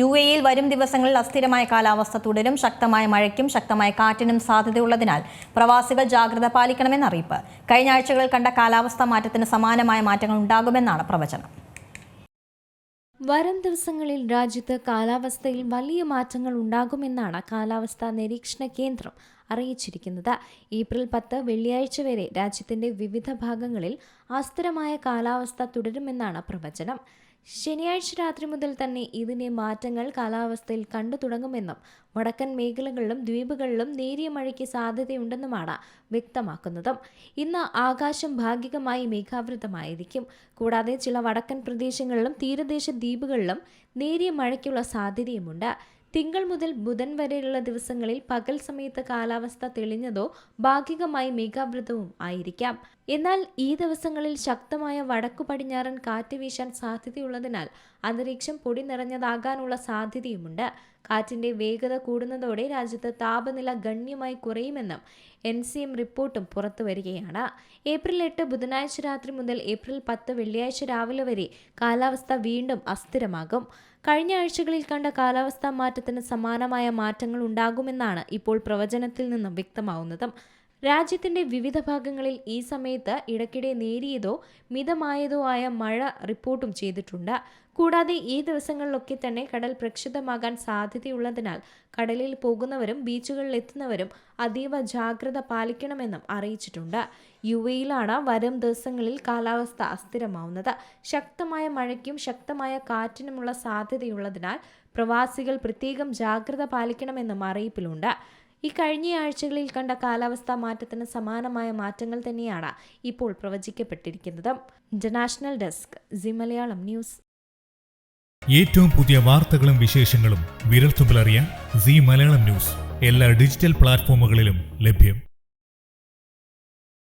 UAE-യിൽ വരും ദിവസങ്ങളിൽ അസ്ഥിരമായ കാലാവസ്ഥ തുടരും. ശക്തമായ മഴയ്ക്കും ശക്തമായ കാറ്റിനും സാധ്യതയുള്ളതിനാൽ പ്രവാസികൾ ജാഗ്രത പാലിക്കണമെന്ന് അറിയിപ്പ്. കഴിഞ്ഞ ആഴ്ചകളിൽ കണ്ട കാലാവസ്ഥാ മാറ്റത്തിന് സമാനമായ മാറ്റങ്ങൾ ഉണ്ടാകുമെന്നാണ് പ്രവചനം. വരും ദിവസങ്ങളിൽ രാജ്യത്ത് കാലാവസ്ഥയിൽ വലിയ മാറ്റങ്ങൾ ഉണ്ടാകുമെന്നാണ് കാലാവസ്ഥാ നിരീക്ഷണ കേന്ദ്രം അറിയിച്ചിരിക്കുന്നത്. ഏപ്രിൽ 10 വെള്ളിയാഴ്ച വരെ രാജ്യത്തിന്റെ വിവിധ ഭാഗങ്ങളിൽ അസ്ഥിരമായ കാലാവസ്ഥ തുടരുമെന്നാണ് പ്രവചനം. ശനിയാഴ്ച രാത്രി മുതൽ തന്നെ ഇതിന്റെ മാറ്റങ്ങൾ കാലാവസ്ഥയിൽ കണ്ടു തുടങ്ങുമെന്നും വടക്കൻ മേഖലകളിലും ദ്വീപുകളിലും നേരിയ മഴയ്ക്ക് സാധ്യതയുണ്ടെന്നുമാണ് വ്യക്തമാക്കുന്നത്. ഇന്ന് ആകാശം ഭാഗികമായി മേഘാവൃതമായിരിക്കും. കൂടാതെ ചില വടക്കൻ പ്രദേശങ്ങളിലും തീരദേശ ദ്വീപുകളിലും നേരിയ മഴയ്ക്കുള്ള സാധ്യതയുമുണ്ട്. തിങ്കൾ മുതൽ ബുധൻ വരെയുള്ള ദിവസങ്ങളിൽ പകൽ സമയത്ത് കാലാവസ്ഥ തെളിഞ്ഞതോ ഭാഗികമായി മേഘാവൃതവും ആയിരിക്കാം. എന്നാൽ ഈ ദിവസങ്ങളിൽ ശക്തമായ വടക്കു പടിഞ്ഞാറൻ കാറ്റ് വീശാൻ സാധ്യതയുള്ളതിനാൽ അന്തരീക്ഷം പൊടി നിറഞ്ഞതാകാനുള്ള സാധ്യതയുമുണ്ട്. കാറ്റിന്റെ വേഗത കൂടുന്നതോടെ രാജ്യത്ത് താപനില ഗണ്യമായി കുറയുമെന്നും NCM റിപ്പോർട്ടും പുറത്തുവരികയാണ്. ഏപ്രിൽ 8 ബുധനാഴ്ച രാത്രി മുതൽ ഏപ്രിൽ 10 വെള്ളിയാഴ്ച രാവിലെ വരെ കാലാവസ്ഥ വീണ്ടും അസ്ഥിരമാകും. കഴിഞ്ഞ ആഴ്ചകളിൽ കണ്ട കാലാവസ്ഥാ മാറ്റത്തിന് സമാനമായ മാറ്റങ്ങൾ ഉണ്ടാകുമെന്നാണ് ഇപ്പോൾ പ്രവചനത്തിൽ നിന്നും വ്യക്തമാവുന്നത്. രാജ്യത്തിന്റെ വിവിധ ഭാഗങ്ങളിൽ ഈ സമയത്ത് ഇടയ്ക്കിടെ നേരിയതോ മിതമായതോ ആയ മഴ റിപ്പോർട്ടും ചെയ്തിട്ടുണ്ട്. കൂടാതെ ഈ ദിവസങ്ങളിലൊക്കെ തന്നെ കടൽ പ്രക്ഷുബ്ധമാകാൻ സാധ്യതയുള്ളതിനാൽ കടലിൽ പോകുന്നവരും ബീച്ചുകളിൽ എത്തുന്നവരും അതീവ ജാഗ്രത പാലിക്കണമെന്നും അറിയിച്ചിട്ടുണ്ട്. UAE-യിലാണ് വരും ദിവസങ്ങളിൽ കാലാവസ്ഥ അസ്ഥിരമാവുന്നത്. ശക്തമായ മഴയ്ക്കും ശക്തമായ കാറ്റിനുമുള്ള സാധ്യതയുള്ളതിനാൽ പ്രവാസികൾ പ്രത്യേകം ജാഗ്രത പാലിക്കണമെന്നും അറിയിപ്പിലുണ്ട്. ഈ കഴിഞ്ഞ ആഴ്ചകളിൽ കണ്ട കാലാവസ്ഥാ മാറ്റത്തിന് സമാനമായ മാറ്റങ്ങൾ തന്നെയാണ് ഇപ്പോൾ പ്രവചിക്കപ്പെട്ടിരിക്കുന്നത്. International desk, Zee Malayalam news. ഏറ്റവും പുതിയ വാർത്തകളും വിശേഷങ്ങളും വിരൽത്തുമ്പിലറിയാൻ സി മലയാളം ന്യൂസ് എല്ലാ ഡിജിറ്റൽ പ്ലാറ്റ്ഫോമുകളിലും ലഭ്യം.